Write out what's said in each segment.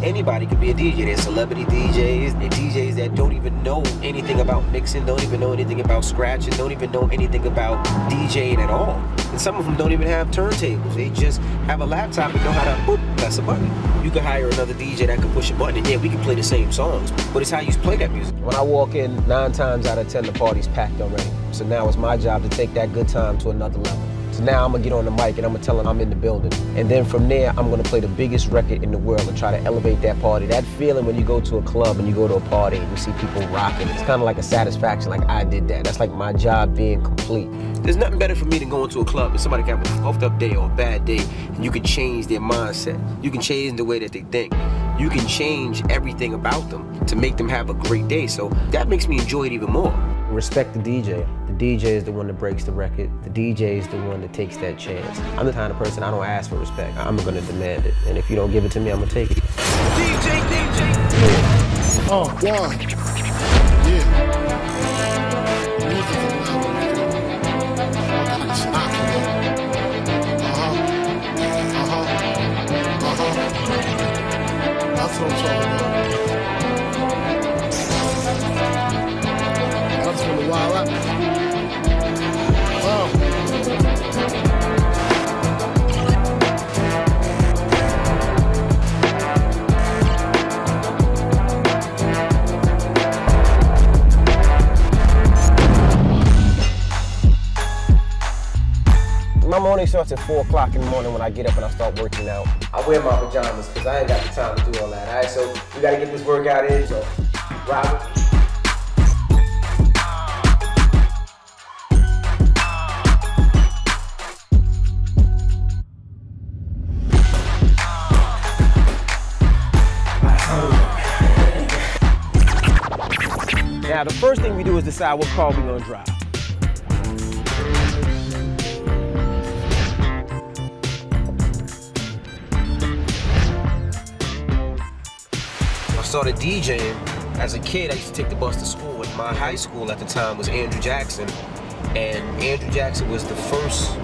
Anybody could be a DJ. There's celebrity DJs, and DJs that don't even know anything about mixing, don't even know anything about scratching, don't even know anything about DJing at all. And some of them don't even have turntables. They just have a laptop and know how to boop, press a button. You can hire another DJ that can push a button, and yeah, we can play the same songs, but it's how you play that music. When I walk in, 9 times out of 10, the party's packed already. So now it's my job to take that good time to another level. So now I'm gonna get on the mic and I'm gonna tell them I'm in the building. And then from there, I'm gonna play the biggest record in the world and try to elevate that party. That feeling when you go to a club and you go to a party and you see people rocking, it's kind of like a satisfaction, like I did that. That's like my job being complete. There's nothing better for me than going to a club and somebody can have a fucked up day or a bad day, and you can change their mindset. You can change the way that they think. You can change everything about them to make them have a great day. So that makes me enjoy it even more. Respect the DJ. The DJ is the one that breaks the record. The DJ is the one that takes that chance. I'm the kind of person, I don't ask for respect. I'm gonna demand it. And if you don't give it to me, I'm gonna take it. DJ! Yeah. Oh, yeah. Yeah. That's what I'm talking about. That's from the wild out. My morning starts at 4 o'clock in the morning when I get up and I start working out. I wear my pajamas because I ain't got the time to do all that, all right? So we gotta get this workout in, so Robert. Now, the first thing we do is decide what car we're gonna drive. I started DJing as a kid. I used to take the bus to school, and my high school at the time was Andrew Jackson, and Andrew Jackson was the first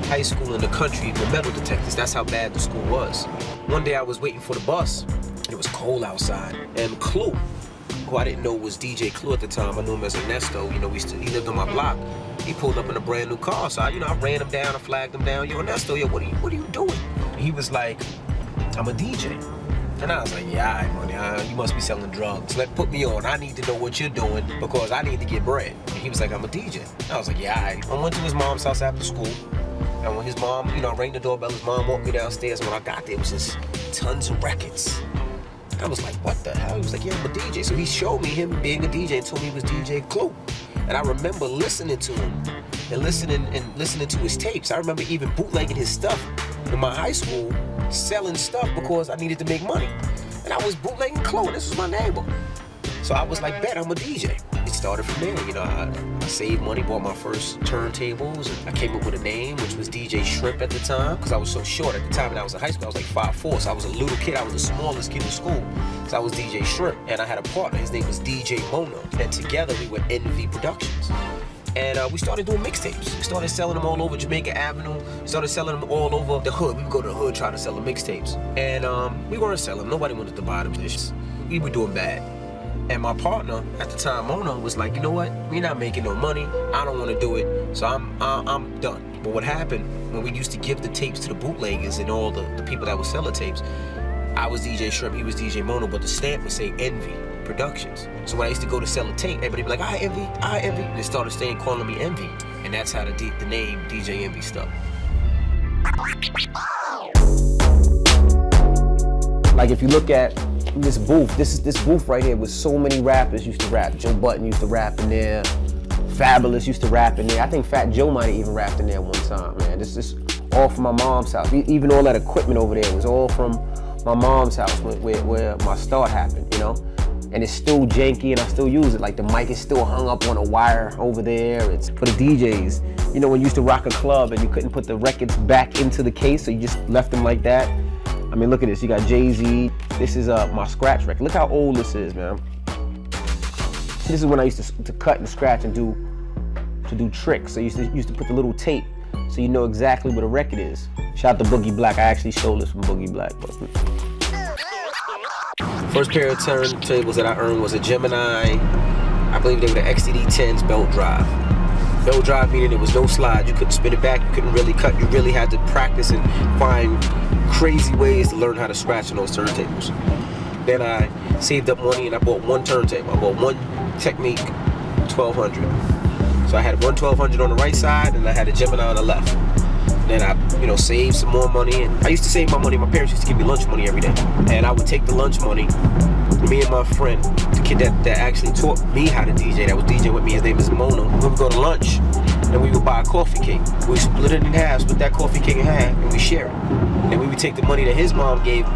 high school in the country with metal detectors. That's how bad the school was. One day I was waiting for the bus, and it was cold outside, and Clue, who I didn't know was DJ Clue at the time, I knew him as Ernesto, you know, he lived on my block. He pulled up in a brand new car, so I ran him down, I flagged him down. Yo, Ernesto, yo, what are you doing? He was like, I'm a DJ. And I was like, yeah, all right, money, you must be selling drugs. Put me on, I need to know what you're doing because I need to get bread. And he was like, I'm a DJ. I was like, yeah, all right. I went to his mom's house after school, and when his mom, rang the doorbell, his mom walked me downstairs. When I got there, it was just tons of records. I was like, what the hell? He was like, yeah, I'm a DJ. So he showed me him being a DJ and told me he was DJ Clue. And I remember listening to him and listening to his tapes. I remember even bootlegging his stuff in my high school, selling stuff because I needed to make money. And I was bootlegging Clue, and this was my neighbor. So I was like, bet I'm a DJ. It started from there, I saved money, bought my first turntables, and I came up with a name, which was DJ Shrimp at the time, because I was so short at the time when I was in high school. I was like 5'4", so I was a little kid. I was the smallest kid in school, so I was DJ Shrimp. And I had a partner, his name was DJ Mono, and together we were Envy Productions. And we started doing mixtapes. We started selling them all over Jamaica Avenue. We started selling them all over the hood. We would go to the hood trying to sell the mixtapes. And we weren't selling them. Nobody wanted to buy them. We were doing bad. And my partner at the time, Mono, was like, you know what? We're not making no money. I don't want to do it. So I'm done. But what happened when we used to give the tapes to the bootleggers and all the people that would sell the tapes, I was DJ Shrimp, he was DJ Mono, but the stamp would say Envy Productions. So when I used to go to sell a tape, everybody would be like, I Envy. And they started calling me Envy. And that's how the name DJ Envy stuck. Like if you look at this booth, this booth right here with so many rappers used to rap. Joe Budden used to rap in there. Fabulous used to rap in there. I think Fat Joe might have even rapped in there one time, man. This is all from my mom's house. Even all that equipment over there was all from my mom's house where my start happened, And it's still janky and I still use it. Like the mic is still hung up on a wire over there. It's for the DJs. When you used to rock a club and you couldn't put the records back into the case, so you just left them like that. I mean, look at this. You got Jay-Z. This is my scratch record. Look how old this is, man. This is when I used to cut and scratch and do to do tricks. So you used to put the little tape so you know exactly what a record is. Shout out to Boogie Black. I actually stole this from Boogie Black. First pair of turntables that I earned was a Gemini. I believe they were the XTD-10s belt drive. Belt drive meaning there was no slide. You couldn't spin it back. You couldn't really cut. You really had to practice and find crazy ways to learn how to scratch on those turntables. Then I saved up money and I bought one turntable. I bought one Technique 1200. So I had one 1200 on the right side and I had a Gemini on the left. Then I, saved some more money. And I used to save my money. My parents used to give me lunch money every day. And I would take the lunch money, me and my friend, the kid that actually taught me how to DJ, that was DJing with me, his name is Mona. We would go to lunch and we would buy a coffee cake. We split it in half, split that coffee cake in half, and we share it. And we would take the money that his mom gave me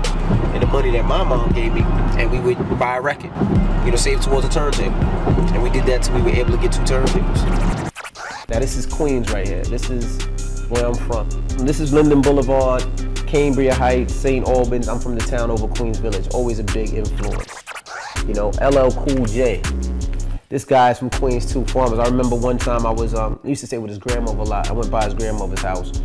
and the money that my mom gave me, and we would buy a record, save towards a turntable. And we did that till we were able to get 2 turntables. Now this is Queens right here. This is where I'm from. This is Linden Boulevard, Cambria Heights, St. Albans. I'm from the town over Queens Village. Always a big influence. LL Cool J. This guy's from Queens too, Farmers. I remember one time I was, I used to stay with his grandmother a lot. I went by his grandmother's house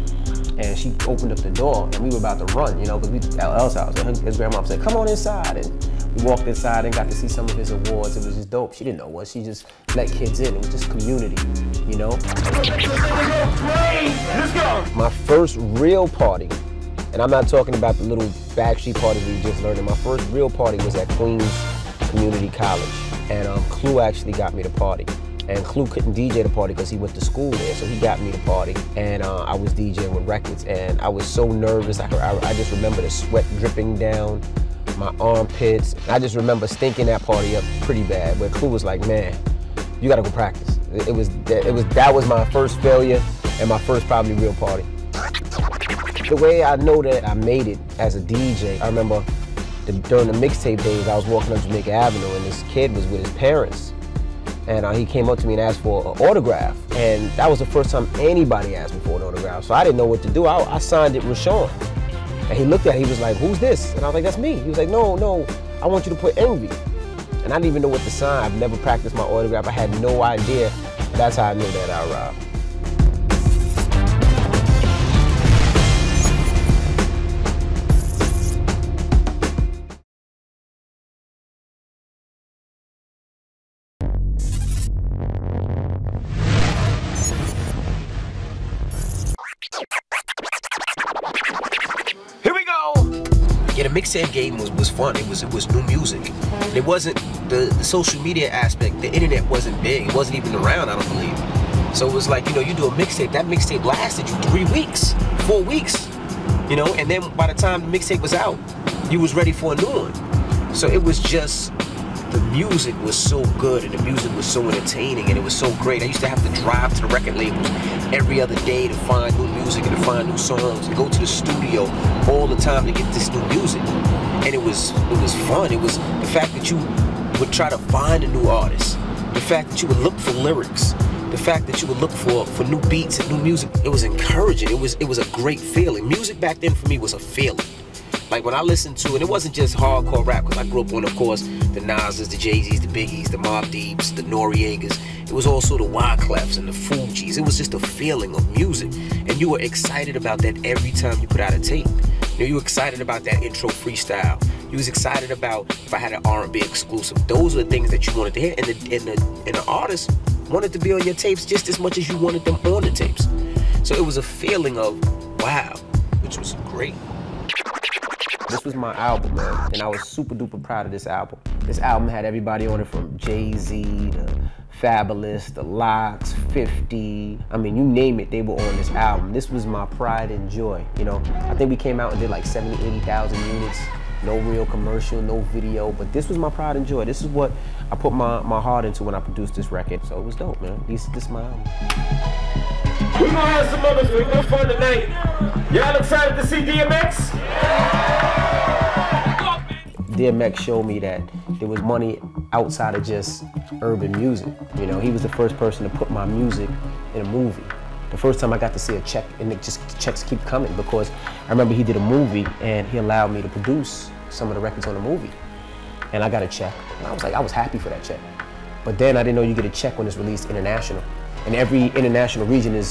and she opened up the door and we were about to run, because we at LL's house. And his grandmother said, "Come on inside." And we walked inside and got to see some of his awards. It was just dope. She didn't know what. She just let kids in. It was just community, Let's go. My first real party, and I'm not talking about the little backstreet parties we just learned. My first real party was at Queens Community College. And Clue actually got me the party. And Clue couldn't DJ the party because he went to school there, so he got me the party. And I was DJing with records, and I was so nervous. I just remember the sweat dripping down my armpits. I just remember stinking that party up pretty bad. But Clue was like, "Man, you gotta go practice." That was my first failure and my first probably real party. The way I know that I made it as a DJ, I remember during the mixtape days, I was walking up Jamaica Avenue and this kid was with his parents. And he came up to me and asked for an autograph. And that was the first time anybody asked me for an autograph. So I didn't know what to do. I signed it Rashawn. And he looked at it, he was like, "Who's this?" And I was like, "That's me." He was like, No, I want you to put Envy." And I didn't even know what to sign. I've never practiced my autograph. I had no idea. That's how I knew that I arrived. The mixtape game was fun. It was new music. It wasn't the social media aspect. The internet wasn't big. It wasn't even around, I don't believe. So it was like, you do a mixtape. That mixtape lasted you 3 weeks, 4 weeks, and then by the time the mixtape was out, you was ready for a new one. So it was just, the music was so good and the music was so entertaining and it was so great. I used to have to drive to the record labels every other day to find new music and to find new songs and go to the studio all the time to get this new music. And it was fun. It was the fact that you would try to find a new artist, the fact that you would look for lyrics, the fact that you would look for new beats and new music. It was encouraging. It was a great feeling. Music back then for me was a feeling. Like when I listened to it, it wasn't just hardcore rap, because I grew up on, of course, the Nas's, the Jay-Z's, the Biggies, the Mobb Deeps, the Noriegas. It was also the Wyclefs and the Fugees. It was just a feeling of music. And you were excited about that every time you put out a tape. You were excited about that intro freestyle. You was excited about if I had an R&B exclusive. Those were the things that you wanted to hear. And the artist wanted to be on your tapes just as much as you wanted them on the tapes. So it was a feeling of, wow, which was great. This was my album, man, and I was super duper proud of this album. This album had everybody on it from Jay-Z to Fabulous, the Lox, 50. I mean, you name it, they were on this album. This was my pride and joy, I think we came out and did like 70, 80,000 units. No real commercial, no video, but this was my pride and joy. This is what I put my heart into when I produced this record. So it was dope, man. This is my album. We're gonna have some other fun tonight. Y'all excited to see DMX? DMX showed me that there was money outside of just urban music. He was the first person to put my music in a movie. The first time I got to see a check, and the checks keep coming, because I remember he did a movie and he allowed me to produce some of the records on the movie. And I got a check, and I was happy for that check. But then I didn't know you get a check when it's released international. and every international region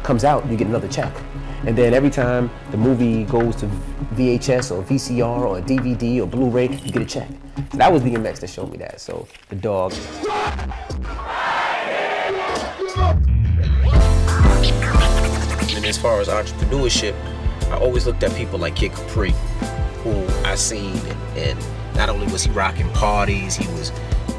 comes out, you get another check. And then every time the movie goes to VHS or VCR or DVD or Blu-ray, you get a check. So that was DMX that showed me that. So the dog. And as far as entrepreneurship, I always looked at people like Kid Capri, who I seen, and not only was he rocking parties, he was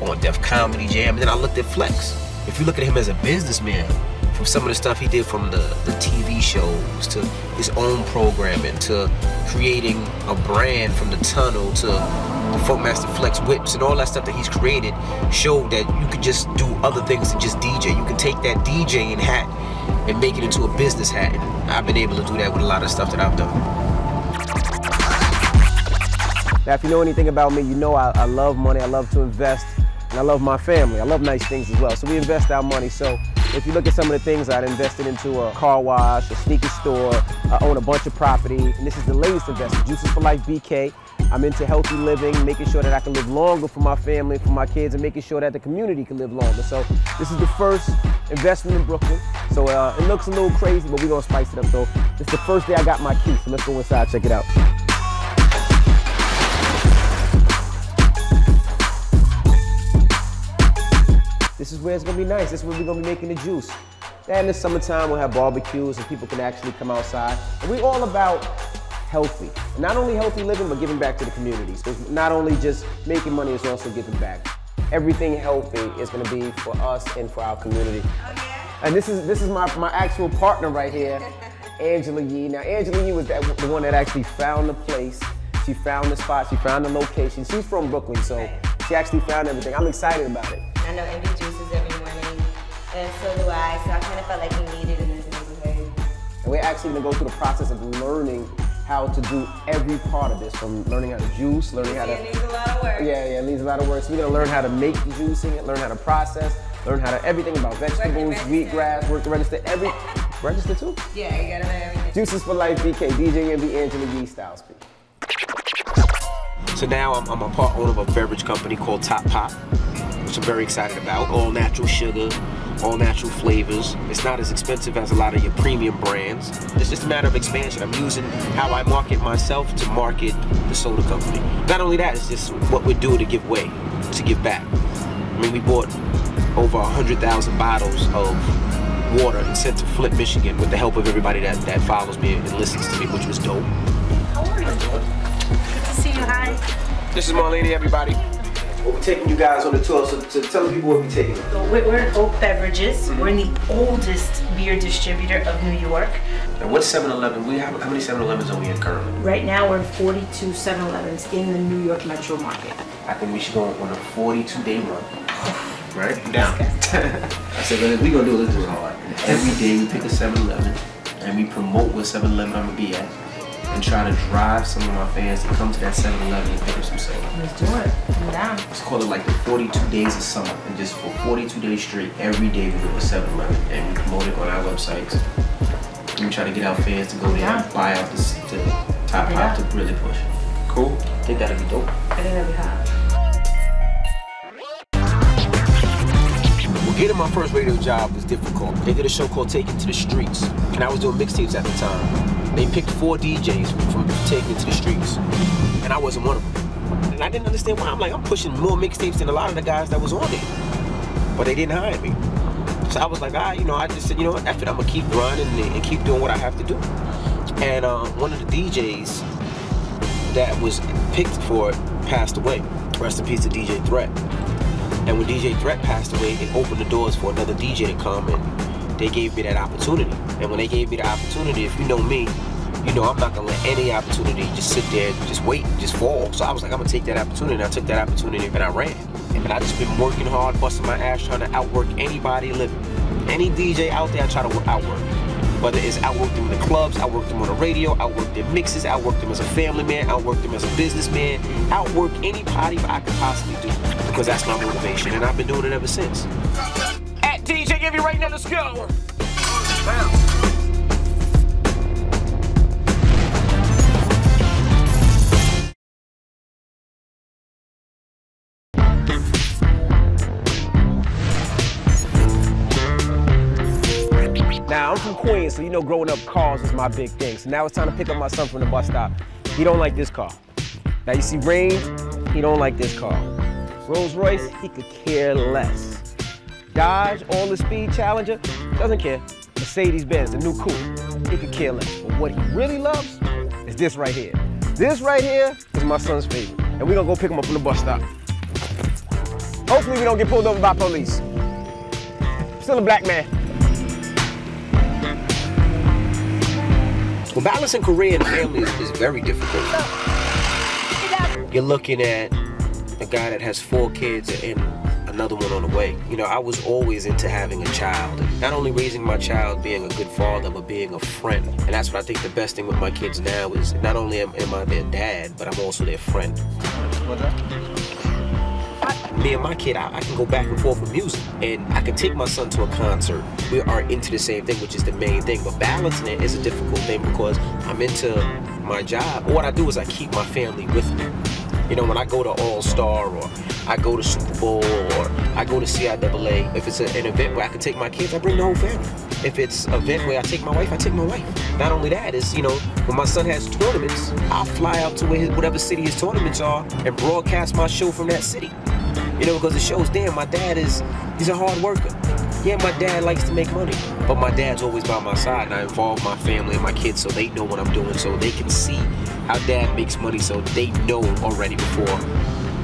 on Def Comedy Jam, and then I looked at Flex. If you look at him as a businessman, from some of the stuff he did, from the TV shows to his own programming to creating a brand from the Tunnel to the Funkmaster Flex whips and all that stuff that he's created, showed that you could just do other things than just DJ. You can take that DJing hat and make it into a business hat, and I've been able to do that with a lot of stuff that I've done. Now, if you know anything about me, you know I love money, I love to invest, and I love my family. I love nice things as well, so we invest our money. So if you look at some of the things I'd invested into, a car wash, a sneaker store, I own a bunch of property, and this is the latest investment, Juices for Life BK. I'm into healthy living, making sure that I can live longer for my family, for my kids, and making sure that the community can live longer. So this is the first investment in Brooklyn. So it looks a little crazy, but we're gonna spice it up. So it's the first day I got my key, so let's go inside, check it out. This is where it's gonna be nice. This is where we're gonna be making the juice. And in the summertime, we'll have barbecues and people can actually come outside. And we're all about healthy. And not only healthy living, but giving back to the communities. It's not only just making money, it's also giving back. Everything healthy is gonna be for us and for our community. And this is my actual partner right here, Angela Yee. Now, Angela Yee was the one that actually found the place. She found the spot, she found the location. She's from Brooklyn, so she actually found everything. I'm excited about it. I know Envy juices every morning, and so do I, so I kind of felt like we needed in this neighborhood. And we're actually gonna go through the process of learning how to do every part of this, from learning how to juice, learning how to... It needs a lot of work. Yeah, it needs a lot of work. So we're gonna learn how to make the juicing, learn how to process, learn how to everything about vegetables, wheatgrass, work the register, register too? Yeah, you gotta learn everything. Juices for Life BK, DJ Envy, Angela Yee, Styles P. So now I'm a part owner of a beverage company called Top Pop, which I'm very excited about. All natural sugar, all natural flavors. It's not as expensive as a lot of your premium brands. It's just a matter of expansion. I'm using how I market myself to market the soda company. Not only that, it's just what we do to give way, to give back. I mean, we bought over 100,000 bottles of water and sent to Flint, Michigan with the help of everybody that follows me and listens to me, which was dope. How are you? Good to see you. Hi. This is Marlene, everybody. We're taking you guys on the tour, so tell the people what we're taking. So we're in Oak Beverages. We're in the oldest beer distributor of New York. And what's 7-Eleven? How many 7-Elevens are we in currently? Right now we're in 42 7-Elevens in the New York metro market. I think we should go on a 42-day run. Right? I'm down. I said, we're gonna do this hard. Every day we pick a 7-Eleven and we promote what 7-Eleven I'm gonna be at, and try to drive some of my fans to come to that 7-Eleven and pick up some soda. Let's do it. I'm down. Let's call it like the 42 days of summer, and just for 42 days straight, every day we go to 7-Eleven and we promote it on our websites. And we try to get our fans to go there and buy out the Top Pop to really push. Cool? I think that'd be dope. I think that'd be hot. Getting my first radio job was difficult. They did a show called Take It to the Streets, and I was doing mixtapes at the time. They picked 4 DJs from Taking It to the Streets, and I wasn't one of them. And I didn't understand why. I'm pushing more mixtapes than a lot of the guys that was on there, but they didn't hire me. So I was like, I just said, F it, I'm gonna keep running and keep doing what I have to do. And one of the DJs that was picked for it passed away. Rest in peace to DJ Threat. And when DJ Threat passed away, it opened the doors for another DJ to come, and they gave me that opportunity. And when they gave me the opportunity, if you know me, you know I'm not gonna let any opportunity just sit there, just wait, just fall. So I was like, I'm gonna take that opportunity, and I took that opportunity and I ran. And I just been working hard, busting my ass, trying to outwork anybody living. Any DJ out there, I try to outwork. Whether it's outwork them in the clubs, outwork them on the radio, outwork their mixes, outwork them as a family man, outwork them as a businessman, outwork any party I could possibly do, because that's my motivation, and I've been doing it ever since. At DJ Envy right now, let's go! I'm from Queens, so you know growing up, cars was my big thing. So now it's time to pick up my son from the bus stop. He don't like this car. Now you see Range, he don't like this car. Rolls Royce, he could care less. Dodge, all the speed Challenger, doesn't care. Mercedes Benz, the new coupe, he could care less. But what he really loves is this right here. This right here is my son's favorite. And we're gonna go pick him up from the bus stop. Hopefully we don't get pulled over by police. Still a black man. Well, balancing career and family is very difficult. You're looking at a guy that has 4 kids and another one on the way. You know, I was always into having a child. Not only raising my child, being a good father, but being a friend. And that's what I think the best thing with my kids now is not only am I their dad, but I'm also their friend. Me and my kid, I can go back and forth with music. And I can take my son to a concert. We are into the same thing, which is the main thing. But balancing it is a difficult thing because I'm into my job. What I do is I keep my family with me. You know, when I go to All-Star or I go to Super Bowl or I go to CIAA, if it's an event where I can take my kids, I bring the whole family. If it's an event where I take my wife, I take my wife. Not only that, is, you know, when my son has tournaments, I'll fly out to whatever city his tournaments are and broadcast my show from that city. You know, because it shows, damn, my dad he's a hard worker. Yeah, my dad likes to make money, but my dad's always by my side, and I involve my family and my kids so they know what I'm doing, so they can see how dad makes money, so they know already before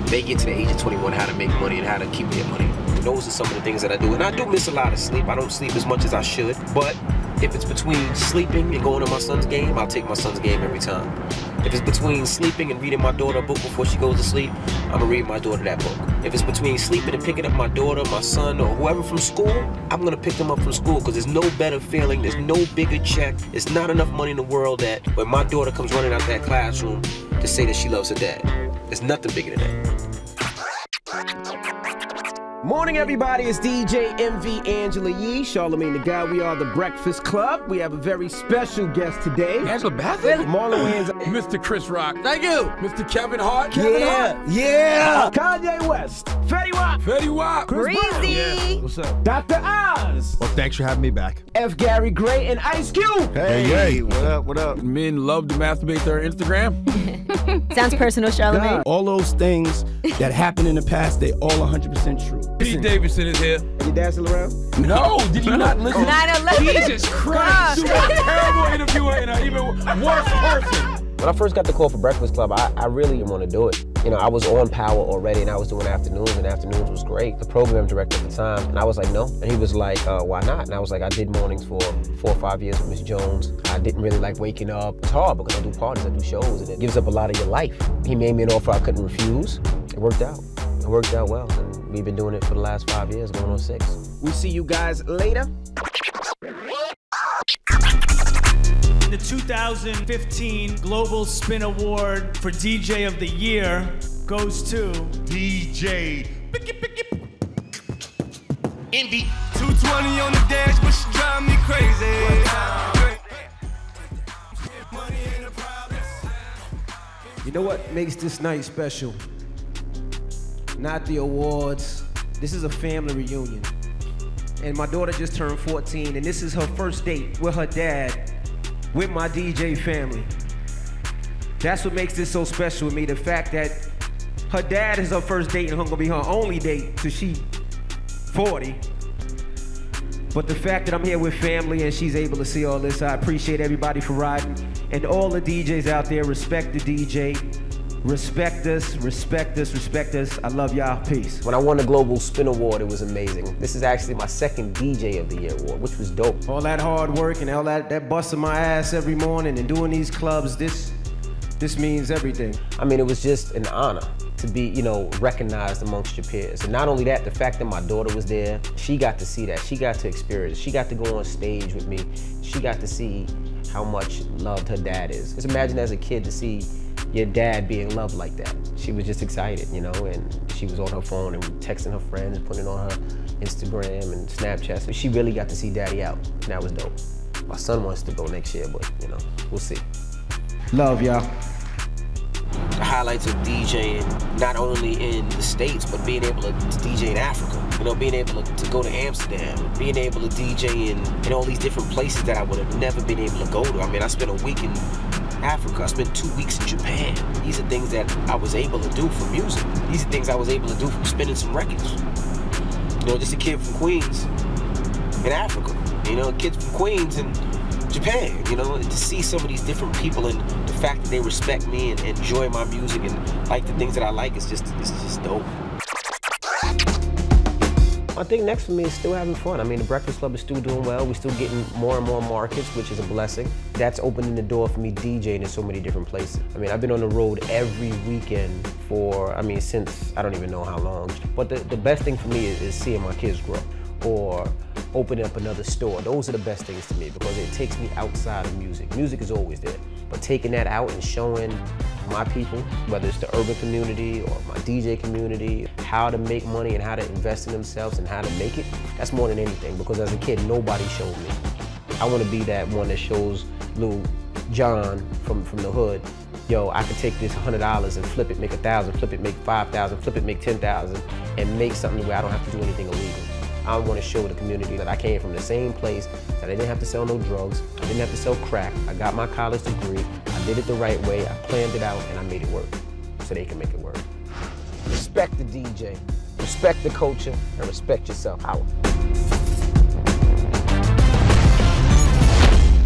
they get to the age of 21 how to make money and how to keep their money. Those are some of the things that I do, and I do miss a lot of sleep. I don't sleep as much as I should, but if it's between sleeping and going to my son's game, I'll take my son's game every time. If it's between sleeping and reading my daughter a book before she goes to sleep, I'm gonna read my daughter that book. If it's between sleeping and picking up my daughter, my son, or whoever from school, I'm gonna pick them up from school because there's no better feeling, there's no bigger check, there's not enough money in the world that when my daughter comes running out that classroom to say that she loves her dad. There's nothing bigger than that. Morning, everybody. It's DJ MV Angela Yee, Charlamagne the Guy. We are the Breakfast Club. We have a very special guest today. Angela Bassett? Marlon Wayans. Mr. Chris Rock. Thank you. Mr. Kevin Hart. Yeah. Kanye West. Fetty Wap. Fetty Wap. Chris Brown. Breezy. What's up? Dr. Oz. Well, thanks for having me back. F. Gary Gray and Ice Cube. Hey, what up, what up? Men love to masturbate their Instagram. Sounds personal, Charlamagne. All those things that happened in the past, they all 100% true. Pete Davidson is here. You dad still around? No, did you not listen? 9/11. Jesus Christ. You are a terrible interviewer and an even worse person. When I first got the call for Breakfast Club, I really didn't want to do it. You know, I was on Power already and I was doing afternoons, and afternoons was great. The program director at the time, and I was like, no. And he was like, why not? And I was like, I did mornings for 4 or 5 years with Miss Jones. I didn't really like waking up. It's hard because I do parties, I do shows, and it gives up a lot of your life. He made me an offer I couldn't refuse. It worked out. It worked out well, and we've been doing it for the last 5 years, going on 6. We'll see you guys later. The 2015 Global Spin Award for DJ of the Year goes to DJ Envy. 220 on the dash, but she drive me crazy. You know what makes this night special? Not the awards. This is a family reunion. And my daughter just turned 14, and this is her first date with her dad, with my DJ family. That's what makes this so special with me, the fact that her dad is her first date and gonna be her only date till she 40. But the fact that I'm here with family and she's able to see all this, I appreciate everybody for riding. And all the DJs out there, respect the DJ. Respect us, respect us, respect us. I love y'all. Peace. When I won the Global Spin Award, it was amazing. This is actually my second DJ of the Year award, which was dope. All that hard work and all that busting my ass every morning and doing these clubs, this means everything. I mean, it was just an honor to be, you know, recognized amongst your peers. And not only that, the fact that my daughter was there, she got to see that. She got to experience it. She got to go on stage with me. She got to see how much loved her dad is. Just imagine as a kid to see your dad being loved like that. She was just excited, you know, and she was on her phone and texting her friends, putting it on her Instagram and Snapchat. So she really got to see daddy out, and that was dope. My son wants to go next year, but, you know, we'll see. Love y'all. The highlights of DJing, not only in the States, but being able to DJ in Africa. You know, being able to go to Amsterdam, being able to DJ in all these different places that I would have never been able to go to. I mean, I spent a week in Africa, I spent 2 weeks in Japan. These are things that I was able to do for music. These are things I was able to do from spinning some records. You know, just a kid from Queens in Africa. You know, kids from Queens in Japan. You know, to see some of these different people and the fact that they respect me and enjoy my music and like the things that I like, it's just dope. I think next for me is still having fun. I mean, the Breakfast Club is still doing well. We're still getting more and more markets, which is a blessing. That's opening the door for me DJing in so many different places. I mean, I've been on the road every weekend for, I mean, since I don't even know how long. But the best thing for me is seeing my kids grow or opening up another store. Those are the best things to me because it takes me outside of music. Music is always there, but taking that out and showing my people, whether it's the urban community or my DJ community, how to make money and how to invest in themselves and how to make it, that's more than anything, because as a kid, nobody showed me. I want to be that one that shows little John from the hood, yo, I can take this $100 and flip it, make 1,000, flip it, make 5,000, flip it, make 10,000, and make something where I don't have to do anything illegal. I want to show the community that I came from the same place, that I didn't have to sell no drugs, I didn't have to sell crack, I got my college degree, I did it the right way, I planned it out, and I made it work, so they can make it work. Respect the DJ, respect the culture, and respect yourself. Howard.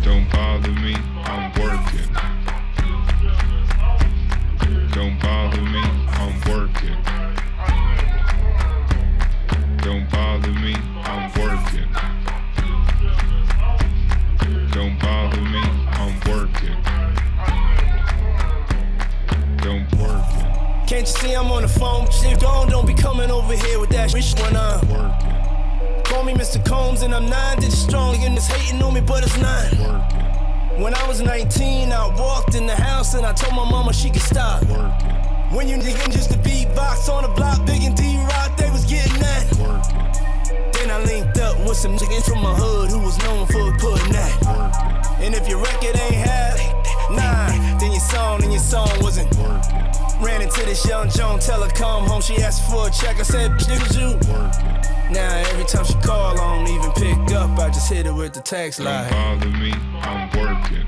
Don't bother me, I'm working. Don't bother me, I'm working. Don't bother me, I'm working. Don't bother me, I'm working. Don't working. Can't you see I'm on the phone? Shit gone, don't be coming over here with that shit when I'm working. Call me Mr. Combs and I'm 9 digits strong. And it's hating on me, but it's 9. Working. When I was 19, I walked in the house and I told my mama she could stop. Working. When you niggas just the beatbox on the block, Big and D-Rock, they was getting that. Working. Then I linked up with some niggas from my hood who was known for putting that. Working. And if your record ain't half, nah, then your song wasn't. Working. Ran into this young Joan, tell her come home, she asked for a check, I said, bitch, it was you. Working. Now every time she call, I don't even pick up, I just hit her with the text line. Don't bother me, I'm working.